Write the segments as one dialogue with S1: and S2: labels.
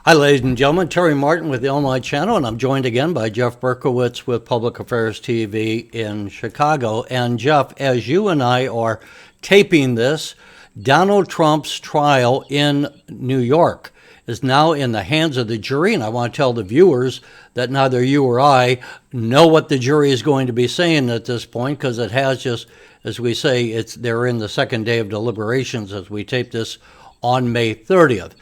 S1: Hi, ladies and gentlemen. Terry Martin with the Illinois Channel, and I'm joined again by Jeff Berkowitz with Public Affairs TV in Chicago. And Jeff, as you and I are taping this, Donald Trump's trial in New York is now in the hands of the jury, and I want to tell the viewers that neither you or I know what the jury is going to be saying at this point, because it has just, as we say, they're in the second day of deliberations as we tape this on May 30th.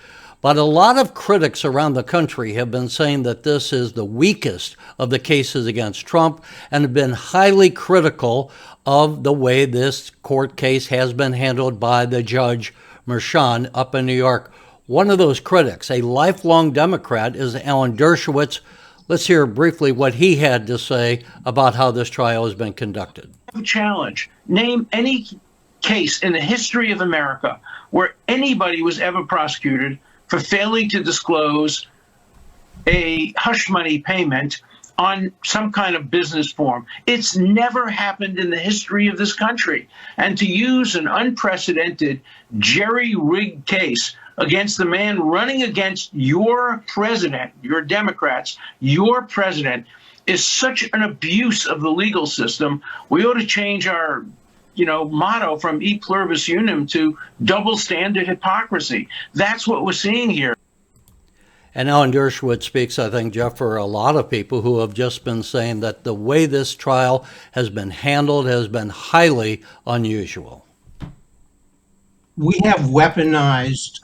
S1: But a lot of critics around the country have been saying that this is the weakest of the cases against Trump and have been highly critical of the way this court case has been handled by the Judge Merchan up in New York. One of those critics, a lifelong Democrat, is Alan Dershowitz. Let's hear briefly what he had to say about how this trial has been conducted.
S2: Challenge. Name any case in the history of America where anybody was ever prosecuted for failing to disclose a hush money payment on some kind of business form. It's never happened in the history of this country. And to use an unprecedented jerry-rigged case against the man running against your president, your Democrats, your president, is such an abuse of the legal system. We ought to change our motto from e pluribus unum to double standard hypocrisy. That's what we're seeing here.
S1: And Alan Dershowitz speaks, I think, Jeff, for a lot of people who have just been saying that the way this trial has been handled has been highly unusual.
S3: We have weaponized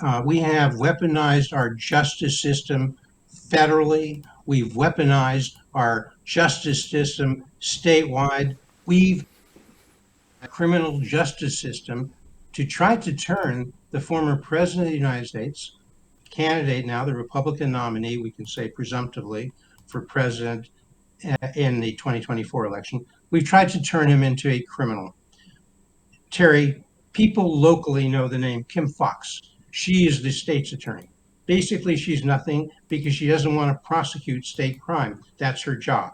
S3: our justice system federally. We've weaponized our justice system statewide. We've a criminal justice system to try to turn the former president of the United States, candidate now, the Republican nominee, we can say presumptively, for president in the 2024 election. We've tried to turn him into a criminal. Terry, people locally know the name Kim Foxx. She is the state's attorney. Basically, she's nothing because she doesn't want to prosecute state crime. That's her job.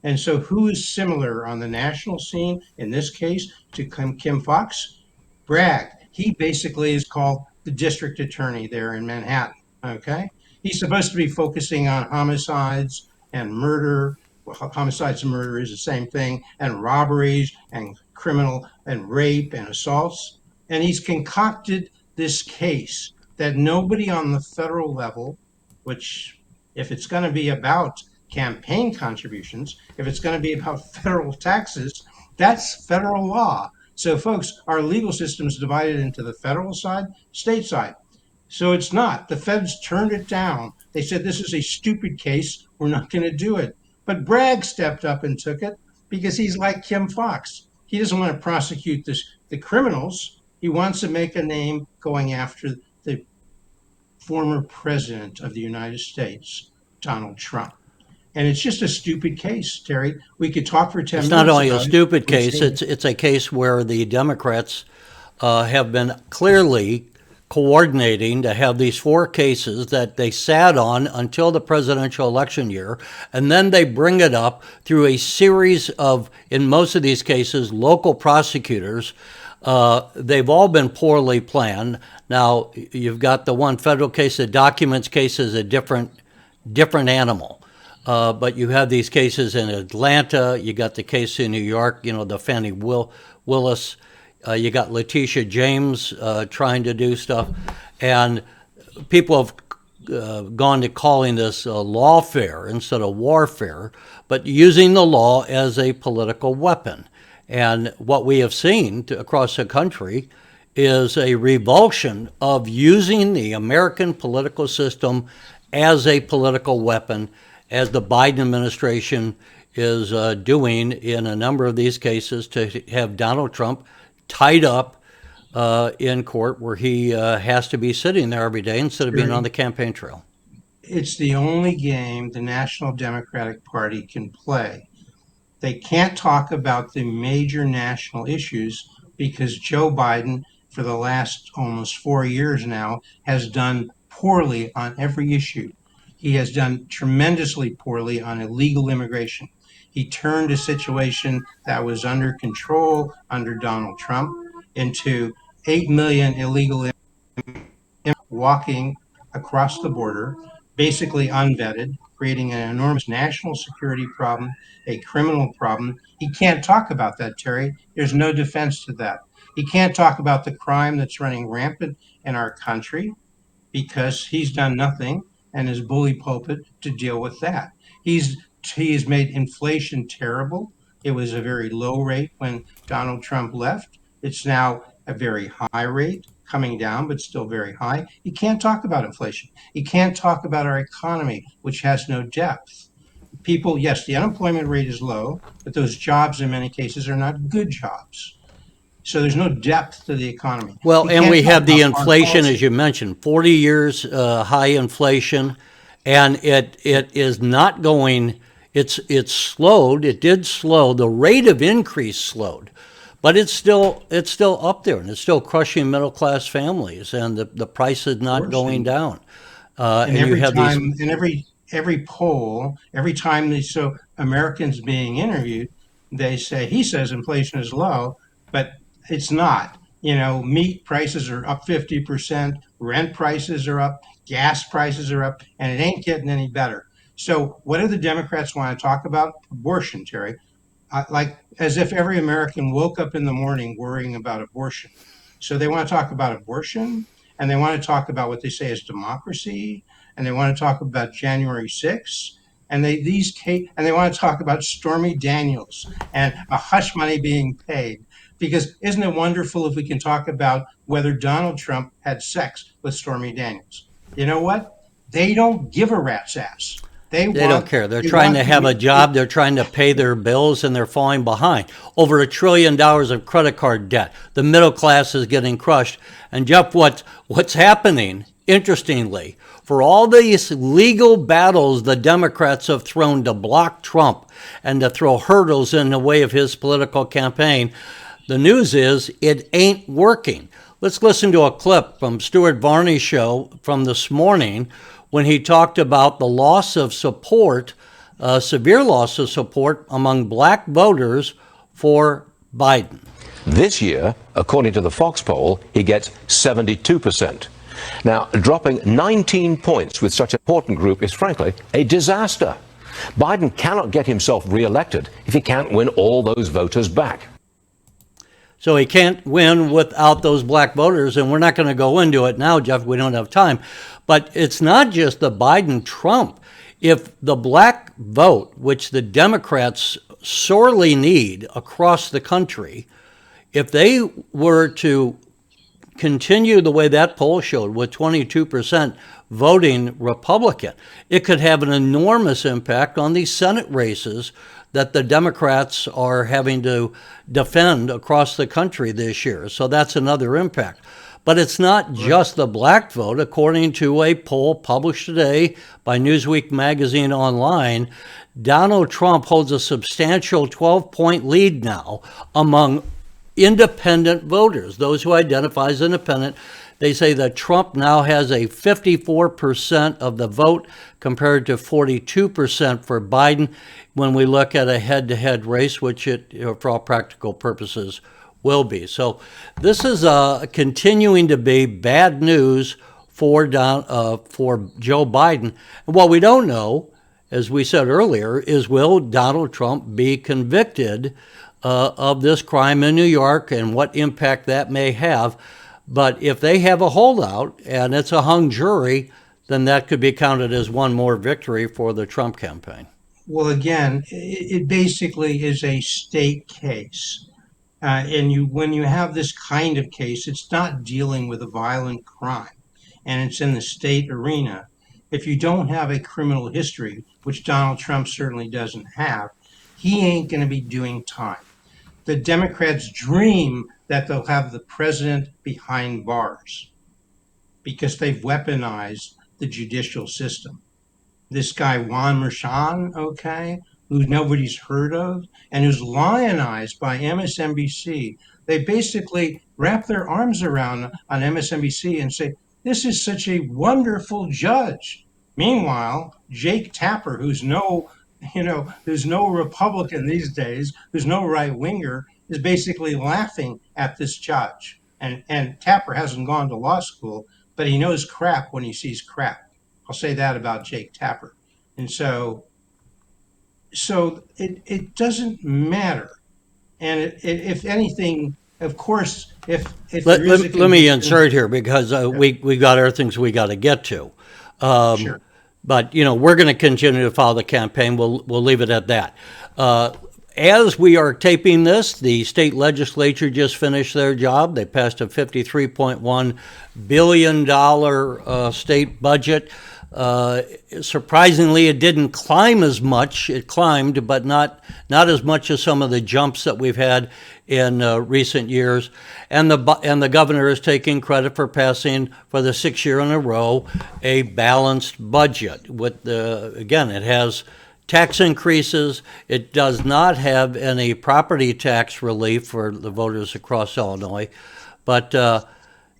S3: And so who is similar on the national scene in this case to Kim Foxx? Bragg. He basically is called the district attorney there in Manhattan, okay? He's supposed to be focusing on homicides and murder. Well, homicides and murder is the same thing, and robberies and criminal and rape and assaults. And he's concocted this case that nobody on the federal level, which if it's going to be about campaign contributions, if it's going to be about federal taxes, that's federal law. So folks, our legal system is divided into the federal side, state side. So it's not. The feds turned it down. They said, this is a stupid case. We're not going to do it. But Bragg stepped up and took it because he's like Kim Foxx. He doesn't want to prosecute the criminals. He wants to make a name going after the former president of the United States, Donald Trump. And it's just a stupid case, Terry. We could talk for 10 minutes.
S1: It's not only a stupid case, it's a case where the Democrats have been clearly coordinating to have these four cases that they sat on until the presidential election year, and then they bring it up through a series of, in most of these cases, local prosecutors. They've all been poorly planned. Now, you've got the one federal case, the documents case is a different animal. But you have these cases in Atlanta. You got the case in New York, the Fannie Willis. You got Letitia James trying to do stuff. And people have gone to calling this lawfare instead of warfare, but using the law as a political weapon. And what we have seen across the country is a revulsion of using the American political system as a political weapon, as the Biden administration is doing in a number of these cases, to have Donald Trump tied up in court where he has to be sitting there every day instead of being on the campaign trail.
S3: It's the only game the National Democratic Party can play. They can't talk about the major national issues because Joe Biden, for the last almost 4 years now, has done poorly on every issue. He has done tremendously poorly on illegal immigration. He turned a situation that was under control under Donald Trump into 8 million illegal immigrants walking across the border basically unvetted, creating an enormous national security problem, a criminal problem. He can't talk about that, Terry. There's no defense to that. He can't talk about the crime that's running rampant in our country because he's done nothing and his bully pulpit to deal with that. He's he's made inflation terrible. It was a very low rate when Donald Trump left. It's now a very high rate, coming down, but still very high. He can't talk about inflation. He can't talk about our economy, which has no depth. People, yes, the unemployment rate is low, but those jobs in many cases are not good jobs. So there's no depth to the economy.
S1: Well,
S3: He
S1: and
S3: can't
S1: we
S3: talk
S1: have the
S3: about foreign
S1: inflation, as
S3: policy.
S1: you mentioned, 40 years high inflation, and it is not going. It's slowed. It did slow. The rate of increase slowed, but it's still up there, and it's still crushing middle class families, and the price is not going down.
S3: And
S1: And you
S3: every
S1: have these.
S3: time, and every poll, every time they so Americans being interviewed, they say he says inflation is low, but it's not. You know, meat prices are up 50%, rent prices are up, gas prices are up, and it ain't getting any better. So, what do the Democrats want to talk about? Abortion, Terry. Like as if every American woke up in the morning worrying about abortion. So they want to talk about abortion, and they want to talk about what they say is democracy, and they want to talk about January 6th, and they want to talk about Stormy Daniels and a hush money being paid. Because isn't it wonderful if we can talk about whether Donald Trump had sex with Stormy Daniels? You know what? They don't give a rat's ass.
S1: They don't care. They're
S3: They
S1: trying to
S3: want
S1: have a
S3: to
S1: job. They're trying to pay their bills, and they're falling behind. Over $1 trillion of credit card debt. The middle class is getting crushed. And Jeff, what's happening? Interestingly, for all these legal battles the Democrats have thrown to block Trump and to throw hurdles in the way of his political campaign, the news is it ain't working. Let's listen to a clip from Stuart Varney's show from this morning when he talked about the loss of support, severe loss of support among black voters for Biden.
S4: This year, according to the Fox poll, he gets 72%. Now, dropping 19 points with such an important group is frankly a disaster. Biden cannot get himself re-elected if he can't win all those voters back.
S1: So he can't win without those black voters, and we're not going to go into it now, Jeff. We don't have time. But it's not just the Biden-Trump. If the black vote, which the Democrats sorely need across the country, if they were to continue the way that poll showed, with 22% voting Republican, it could have an enormous impact on these Senate races that the Democrats are having to defend across the country this year. So that's another impact. But it's not just the black vote. According to a poll published today by Newsweek magazine online, Donald Trump holds a substantial 12-point lead now among independent voters, those who identify as independent. They say that Trump now has a 54% of the vote compared to 42% for Biden when we look at a head-to-head race, which it, for all practical purposes, will be. So this is continuing to be bad news for Joe Biden. And what we don't know, as we said earlier, is will Donald Trump be convicted of this crime in New York and what impact that may have. But if they have a holdout and it's a hung jury, then that could be counted as one more victory for the Trump campaign.
S3: Well, again, it basically is a state case. When you have this kind of case, it's not dealing with a violent crime, and it's in the state arena. If you don't have a criminal history, which Donald Trump certainly doesn't have, he ain't going to be doing time. The Democrats dream that they'll have the president behind bars because they've weaponized the judicial system. This guy, Juan Merchan, okay, who nobody's heard of, and who's lionized by MSNBC. They basically wrap their arms around on MSNBC and say, this is such a wonderful judge. Meanwhile, Jake Tapper, who's no Republican these days, who's no right winger, is basically laughing at this judge. And Tapper hasn't gone to law school, but he knows crap when he sees crap. I'll say that about Jake Tapper. And so it doesn't matter. And if anything, of course, if there is a
S1: Let me
S3: conviction,
S1: insert here because we got other things we got to get to.
S3: sure.
S1: But we're going to continue to follow the campaign. We'll leave it at that. As we are taping this, the state legislature just finished their job. They passed a $53.1 billion state budget. Surprisingly, it didn't climb as much. It climbed, but not as much as some of the jumps that we've had in recent years. And the governor is taking credit for passing for the 6th year in a row a balanced budget. With again, it has tax increases. It does not have any property tax relief for the voters across Illinois, but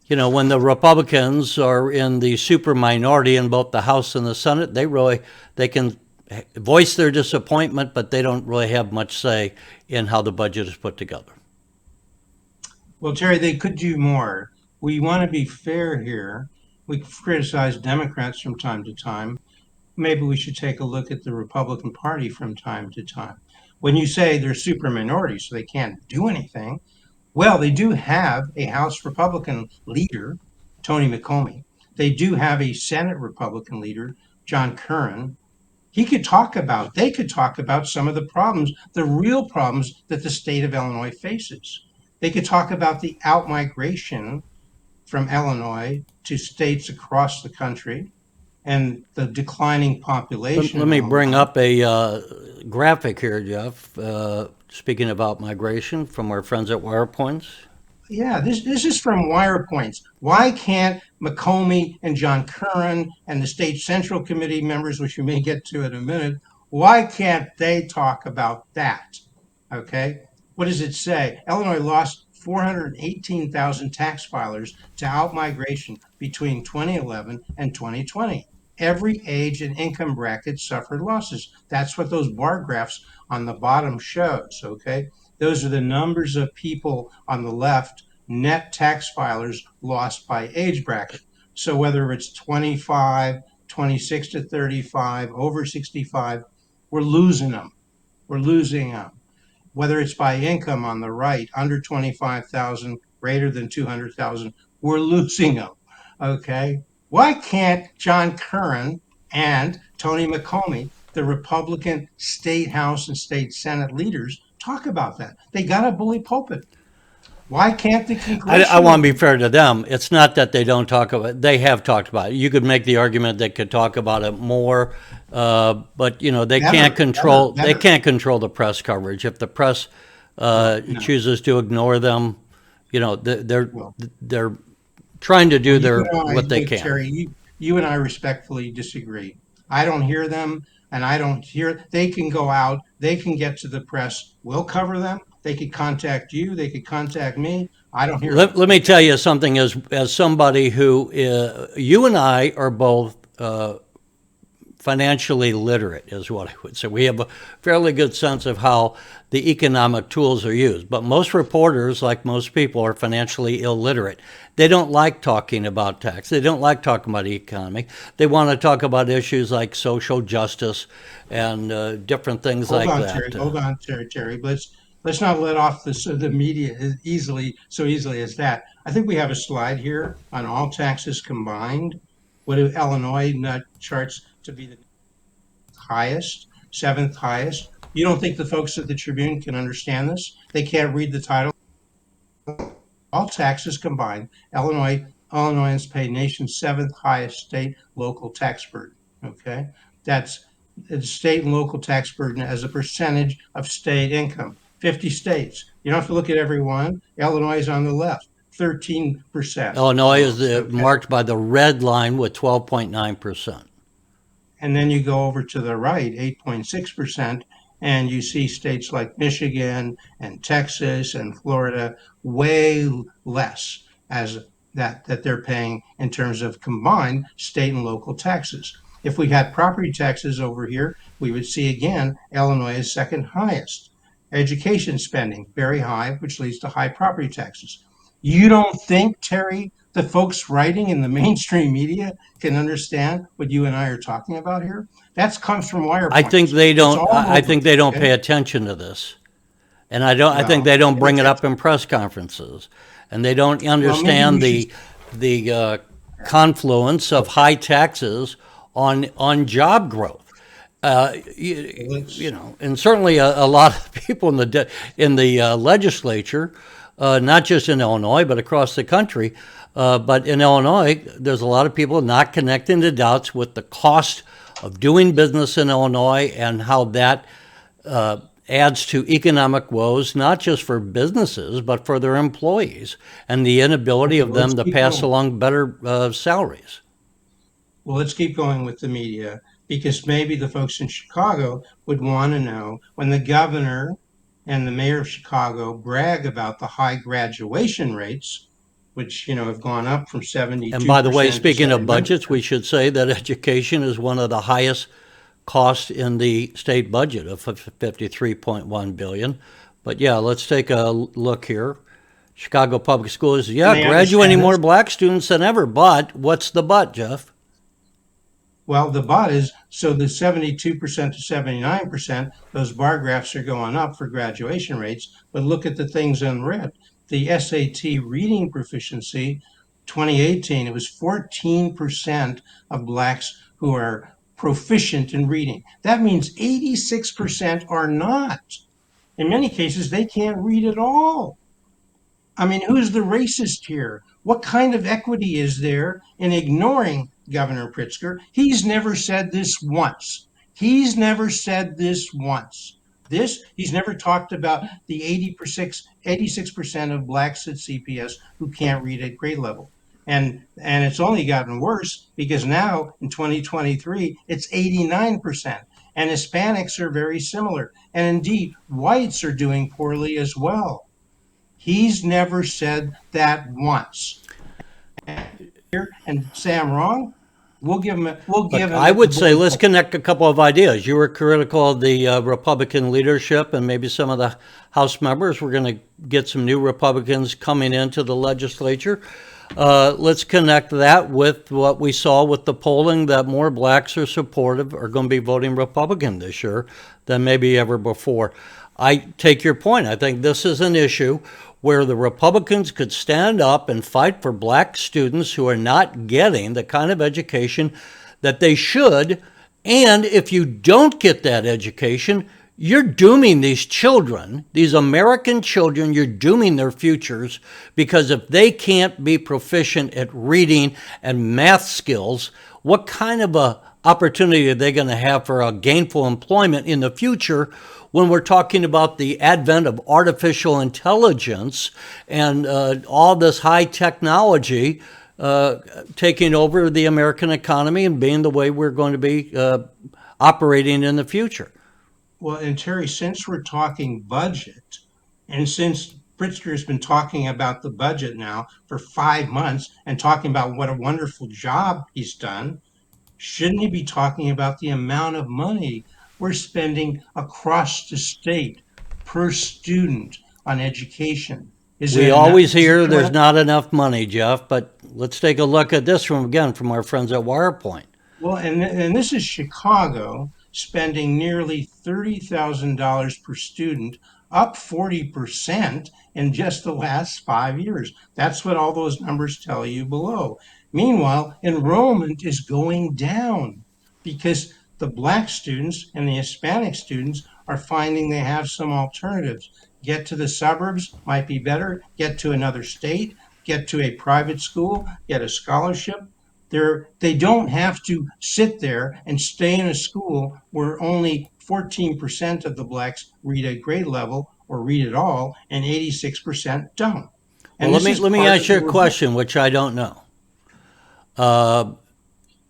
S1: when the Republicans are in the super minority in both the House and the Senate, they can voice their disappointment, but they don't really have much say in how the budget is put together.
S3: Well, Terry, they could do more. We want to be fair here. We criticize Democrats from time to time. Maybe we should take a look at the Republican Party from time to time. When you say they're super minorities, so they can't do anything, well, they do have a House Republican leader, Tony McComey. They do have a Senate Republican leader, John Curran. They could talk about some of the problems, the real problems that the state of Illinois faces. They could talk about the outmigration from Illinois to states across the country and the declining population.
S1: Let me bring up a graphic here, Jeff. Speaking about migration from our friends at WirePoints.
S3: Yeah, this is from WirePoints. Why can't McComey and John Curran and the State Central Committee members, which we may get to in a minute, why can't they talk about that? Okay, what does it say? Illinois lost 418,000 tax filers to outmigration between 2011 and 2020. Every age and income bracket suffered losses. That's what those bar graphs on the bottom shows, okay? Those are the numbers of people on the left, net tax filers lost by age bracket. So whether it's 25, 26 to 35, over 65, we're losing them. We're losing them. Whether it's by income on the right, under 25,000, greater than 200,000, we're losing them, okay? Why can't John Curran and Tony McComey, the Republican state House and state Senate leaders, talk about that? They got a bully pulpit. Why can't the congressional...
S1: I want to be fair to them. It's not that they don't talk about it. They have talked about it. You could make the argument they could talk about it more, but they can't control the press coverage. If the press chooses to ignore them, they're trying to do what they can.
S3: Terry, you and I respectfully disagree. I don't hear them, and I don't hear. They can go out. They can get to the press. We'll cover them. They could contact you. They could contact me. I don't hear.
S1: Let me tell you something. As somebody who you and I are both financially literate, is what I would say. We have a fairly good sense of how the economic tools are used. But most reporters, like most people, are financially illiterate. They don't like talking about tax. They don't like talking about the economy. They want to talk about issues like social justice and different things like that.
S3: Hold on, Terry. Let's not let off the media so easily as that. I think we have a slide here on all taxes combined. What do Illinois charts to be the highest, 7th highest? You don't think the folks at the Tribune can understand this? They can't read the title. All taxes combined, Illinoisans pay nation's 7th highest state local tax burden. Okay, that's the state and local tax burden as a percentage of state income. 50 states. You don't have to look at every one. Illinois is on the left, 13%.
S1: Illinois is marked by the red line with 12.9%.
S3: And then you go over to the right, 8.6%, and you see states like Michigan and Texas and Florida way less as that they're paying in terms of combined state and local taxes. If we had property taxes over here, we would see again Illinois is second highest. Education spending very high, which leads to high property taxes. You don't think, Terry, the folks writing in the mainstream media can understand what you and I are talking about here? That comes from wire
S1: I think
S3: pointers.
S1: they
S3: It's
S1: don't,
S3: all
S1: I
S3: over,
S1: think they don't
S3: okay?
S1: pay attention to this. And I think
S3: Well,
S1: they don't bring it
S3: that's,
S1: up in press conferences. And they don't
S3: well, maybe
S1: understand
S3: we should,
S1: the confluence of high taxes on job growth. You
S3: let's,
S1: know, and certainly a lot of people in the legislature, not just in Illinois but across the country. But in Illinois, there's a lot of people not connecting the dots with the cost of doing business in Illinois and how that adds to economic woes, not just for businesses but for their employees, and the inability
S3: okay,
S1: of
S3: well, let's
S1: them to
S3: keep
S1: pass
S3: going.
S1: along better salaries.
S3: Well, let's keep going with the media because maybe the folks in Chicago would want to know when the governor and the mayor of Chicago brag about the high graduation rates, which, have gone up from
S1: And by the way,
S3: 72% to
S1: speaking of budgets,
S3: 79%.
S1: we should say that education is one of the highest costs in the state budget of 53.1 billion. But yeah, let's take a look here. Chicago Public Schools,
S3: And
S1: yeah,
S3: they
S1: graduating
S3: understand
S1: more
S3: this.
S1: black students than ever. But what's the but, Jeff?
S3: Well, the but is so the 72% to 79%, those bar graphs are going up for graduation rates. But look at the things in red. The SAT reading proficiency, 2018, it was 14% of blacks who are proficient in reading. That means 86% are not. In many cases, they can't read at all. I mean, who's the racist here? What kind of equity is there in ignoring Governor Pritzker? He's never said this once. He's never said this once. He's never talked about the 86% of blacks at CPS who can't read at grade level. And it's only gotten worse because now in 2023, it's 89%. And Hispanics are very similar. And indeed, whites are doing poorly as well. He's never said that once. And say I'm wrong. We'll give
S1: Look,
S3: him
S1: I
S3: at the
S1: would say
S3: board.
S1: let's connect a couple of ideas. You were critical of the Republican leadership and maybe some of the House members. We're going to get some new Republicans coming into the legislature. Let's connect that with what we saw with the polling that more blacks are supportive, are going to be voting Republican this year than maybe ever before. I take your point. I think this is an issue where the Republicans could stand up and fight for black students who are not getting the kind of education that they should. And if you don't get that education, you're dooming these children, these American children, you're dooming their futures, because if they can't be proficient at reading and math skills, what kind of a opportunity are they going to have for a gainful employment in the future when we're talking about the advent of artificial intelligence and all this high technology taking over the American economy and being the way we're going to be operating in the future?
S3: Well, and Terry, since we're talking budget, and since Pritzker has been talking about the budget now for 5 months and talking about what a wonderful job he's done, shouldn't he be talking about the amount of money we're spending across the state per student on education? Is
S1: We
S3: it enough?
S1: always
S3: Is it
S1: hear there's
S3: correct?
S1: not enough money, Jeff, but let's take a look at this from our friends at WirePoint.
S3: Well, and this is Chicago spending nearly $30,000 per student, up 40% in just the last 5 years. That's what all those numbers tell you below. Meanwhile, enrollment is going down because the black students and the Hispanic students are finding they have some alternatives. Get to the suburbs might be better, get to another state, get to a private school, get a scholarship. They don't have to sit there and stay in a school where only 14% of the blacks read at grade level or read at all, and 86% don't.
S1: Well,
S3: And this is
S1: let me
S3: part
S1: ask
S3: of
S1: you
S3: the
S1: a
S3: revolt.
S1: question, which I don't know.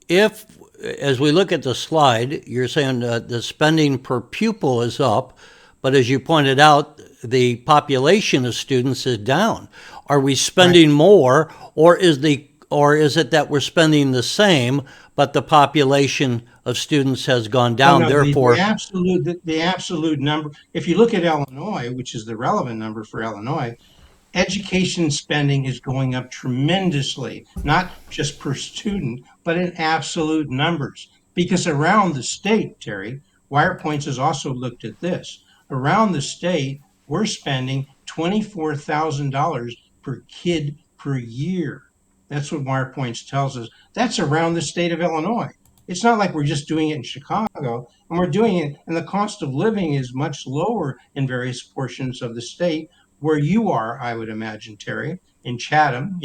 S1: If, as we look at the slide, you're saying the spending per pupil is up, but as you pointed out, the population of students is down. Are we spending more, or is it that we're spending the same, but the population of students has gone
S3: Oh,
S1: down?
S3: no,
S1: Therefore,
S3: the absolute number, if you look at Illinois, which is the relevant number for Illinois, education spending is going up tremendously, not just per student, but in absolute numbers. Because around the state, Terry, WirePoints has also looked at this. Around the state, we're spending $24,000 per kid per year. That's what WirePoints tells us. That's around the state of Illinois. It's not like we're just doing it in Chicago, and we're doing it, and the cost of living is much lower in various portions of the state where you are, I would imagine, Terry, in Chatham,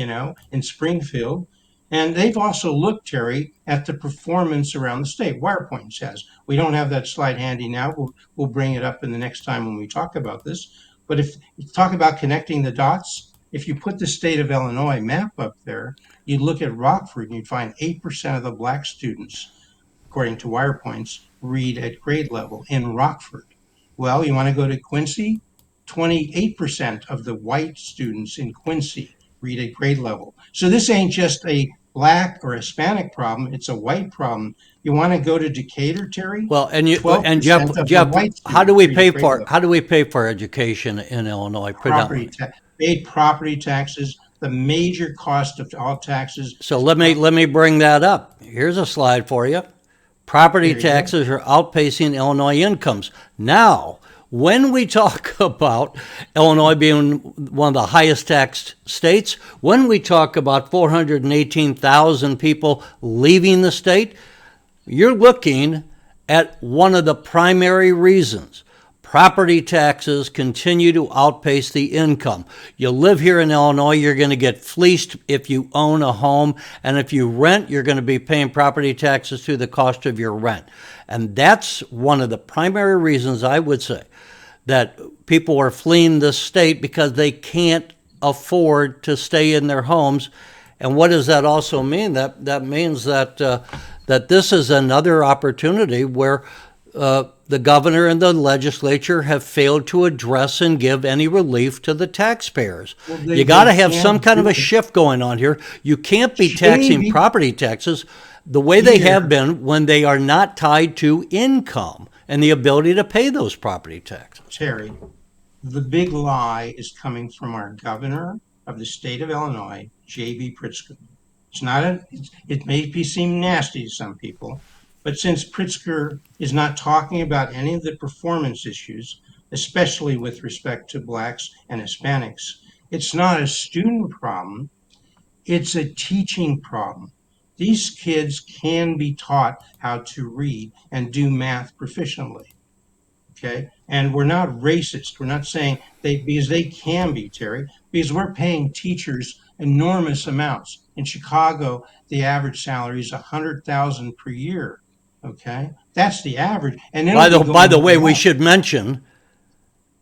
S3: in Springfield. And they've also looked, Terry, at the performance around the state. WirePoint says. We don't have that slide handy now. We'll bring it up in the next time when we talk about this. But if you talk about connecting the dots, if you put the state of Illinois map up there, you'd look at Rockford and you'd find 8% of the black students, according to WirePoints, read at grade level in Rockford. Well, you want to go to Quincy? 28% of the white students in Quincy read at grade level. So this ain't just a black or Hispanic problem, it's a white problem. You want to go to Decatur, Terry?
S1: Well, and Jeff, how do we pay for education in Illinois?
S3: Paid property taxes, the major cost of all taxes.
S1: So let me bring that up. Here's a slide for you. Property taxes are outpacing Illinois incomes. Now, when we talk about Illinois being one of the highest taxed states, when we talk about 418,000 people leaving the state, you're looking at one of the primary reasons. Property taxes continue to outpace the income. You live here in Illinois, you're going to get fleeced if you own a home, and if you rent, you're going to be paying property taxes to the cost of your rent. And that's one of the primary reasons, I would say, that people are fleeing this state, because they can't afford to stay in their homes. And what does that also mean? That means that that this is another opportunity where the governor and the legislature have failed to address and give any relief to the taxpayers. Well, you got to have some kind of a shift going on here. You can't be taxing property taxes the way they have been when they are not tied to income and the ability to pay those property taxes.
S3: Terry, the big lie is coming from our governor of the state of Illinois, J.B. Pritzker. It may seem nasty to some people, but since Pritzker is not talking about any of the performance issues, especially with respect to blacks and Hispanics, it's not a student problem, it's a teaching problem. These kids can be taught how to read and do math proficiently, okay? And we're not racist. We're not saying because they can be, Terry, because we're paying teachers enormous amounts. In Chicago, the average salary is $100,000 per year. Okay, that's the average. And then
S1: by the way, we should mention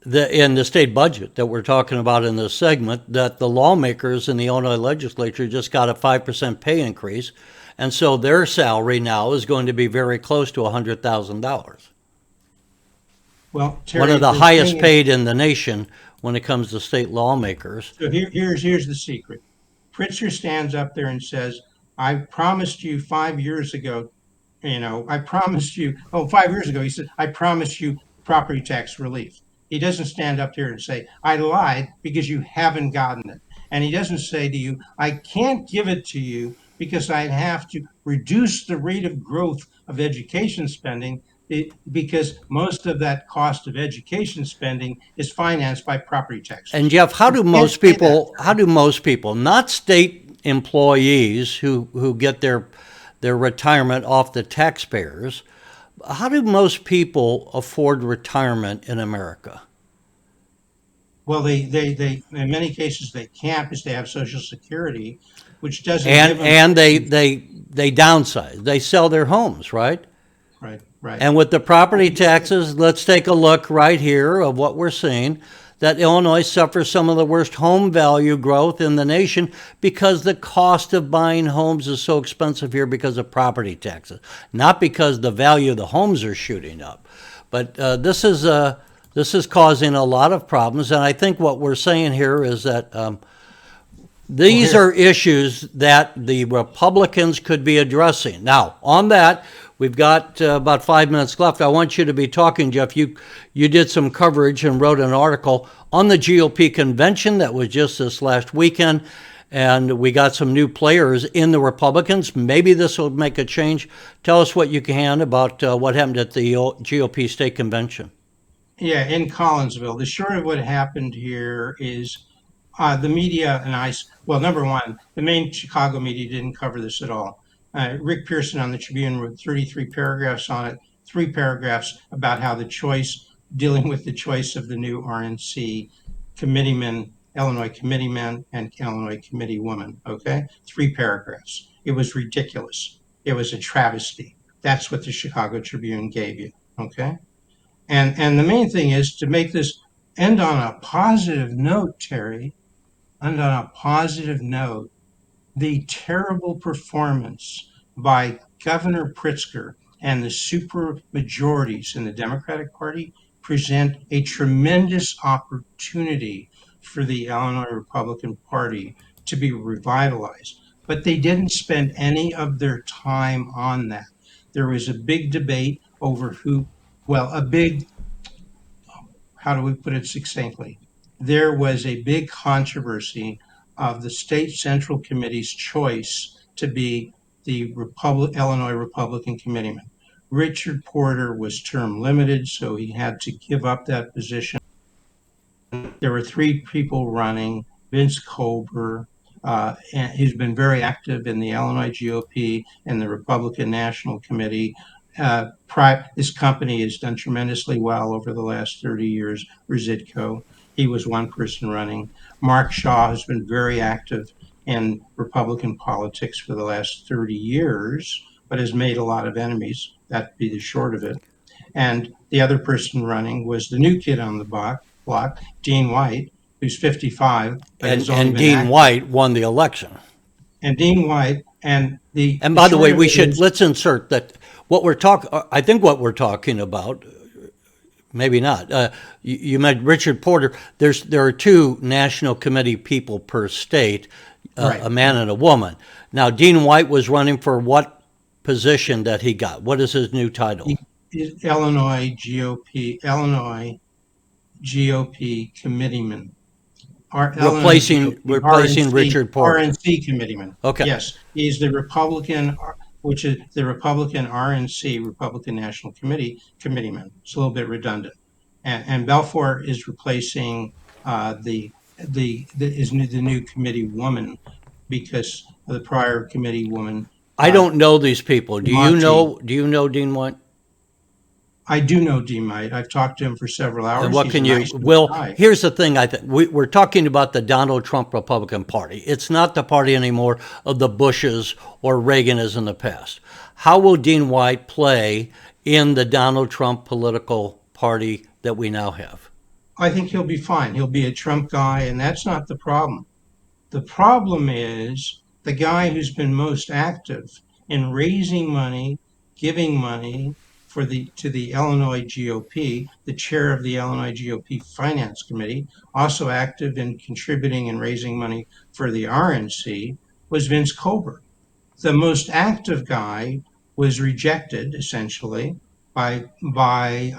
S1: that in the state budget that we're talking about in this segment, that the lawmakers in the Illinois legislature just got a 5% pay increase, and so their salary now is going to be very close to $100,000.
S3: Well, Terry,
S1: one of the highest paid in the nation when it comes to state lawmakers.
S3: So here's the secret. Pritzker stands up there and says, "I promised you 5 years ago." 5 years ago, he said, "I promised you property tax relief." He doesn't stand up here and say, "I lied," because you haven't gotten it. And he doesn't say to you, "I can't give it to you because I'd have to reduce the rate of growth of education spending because most of that cost of education spending is financed by property taxes."
S1: And Jeff, how do most people, not state employees who get their retirement off the taxpayers, how do most people afford retirement in America?
S3: Well, they in many cases they can't because they have Social Security, which doesn't
S1: and they downsize. They sell their homes, right?
S3: Right.
S1: And with the property taxes, let's take a look right here of what we're seeing, that Illinois suffers some of the worst home value growth in the nation because the cost of buying homes is so expensive here because of property taxes, not because the value of the homes are shooting up. But this is causing a lot of problems, and I think what we're saying here is that these are issues that the Republicans could be addressing. Now, on that, We've got about 5 minutes left. I want you to be talking, Jeff. You did some coverage and wrote an article on the GOP convention that was just this last weekend, and we got some new players in the Republicans. Maybe this will make a change. Tell us what you can about what happened at the GOP state convention.
S3: Yeah, in Collinsville. The short of what happened here is the media and well, number one, the main Chicago media didn't cover this at all. Rick Pearson on the Tribune wrote 33 paragraphs on it, 3 paragraphs about how dealing with the choice of the new RNC committeemen, Illinois committeemen, and Illinois committeewoman. Okay, 3 paragraphs. It was ridiculous. It was a travesty. That's what the Chicago Tribune gave you. Okay, and the main thing is to make this end on a positive note, Terry. End on a positive note. The terrible performance by Governor Pritzker and the super majorities in the Democratic Party present a tremendous opportunity for the Illinois Republican Party to be revitalized. But they didn't spend any of their time on that. There was a big debate over how do we put it succinctly? There was a big controversy of the state central committee's choice to be the Illinois Republican committeeman. Richard Porter was term limited, so he had to give up that position. There were 3 people running. Vince Kober, and he's been very active in the Illinois GOP and the Republican National Committee. This company has done tremendously well over the last 30 years, Rizitco. He was one person running. Mark Shaw has been very active in Republican politics for the last 30 years, but has made a lot of enemies. That'd be the short of it. And the other person running was the new kid on the block, Dean White, who's 55.
S1: And Dean White won the election.
S3: And Dean White and the...
S1: And by the way, let's insert that I think what we're talking about, maybe not. You meant Richard Porter. There are 2 national committee people per state,
S3: right.
S1: A man and a woman. Now, Dean White was running for what position that he got? What is his new title?
S3: Illinois GOP committeeman.
S1: Replacing
S3: RNC,
S1: Richard Porter.
S3: RNC committeeman.
S1: Okay.
S3: Yes, he's the Republican, which is the Republican RNC, Republican National Committee committeeman. It's a little bit redundant. And Belfour is replacing the new committee woman because the prior committee woman.
S1: I don't know these people. Do you know Dean White?
S3: I do know Dean White. I've talked to him for several hours.
S1: And what
S3: He's
S1: can
S3: a
S1: you?
S3: nice
S1: Well,
S3: guy.
S1: here's the thing. I think we're talking about the Donald Trump Republican Party. It's not the party anymore of the Bushes or Reagan as in the past. How will Dean White play in the Donald Trump political party that we now have?
S3: I think he'll be fine. He'll be a Trump guy, and that's not the problem. The problem is the guy who's been most active in raising money, giving money to the Illinois GOP, the chair of the Illinois GOP Finance Committee, also active in contributing and raising money for the RNC, was Vince Kober. The most active guy was rejected, essentially, by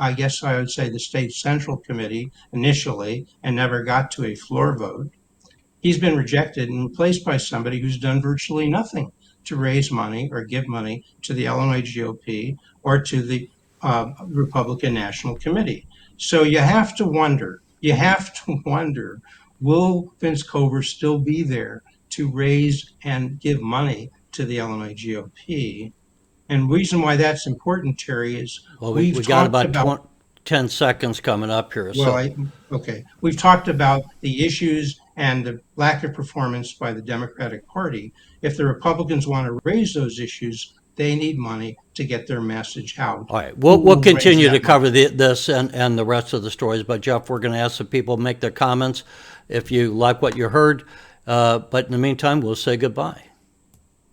S3: I guess I would say the state central committee initially, and never got to a floor vote. He's been rejected and replaced by somebody who's done virtually nothing to raise money or give money to the Illinois GOP or to the Republican National Committee. So you have to wonder, will Vince Kober still be there to raise and give money to the Illinois GOP? And the reason why that's important, Terry, is
S1: we got about 10 seconds coming up here.
S3: Okay. We've talked about the issues and the lack of performance by the Democratic Party. If the Republicans want to raise those issues, they need money to get their message out.
S1: All right. We'll continue to cover this and the rest of the stories. But, Jeff, we're going to ask the people to make their comments if you like what you heard. But in the meantime, we'll say goodbye.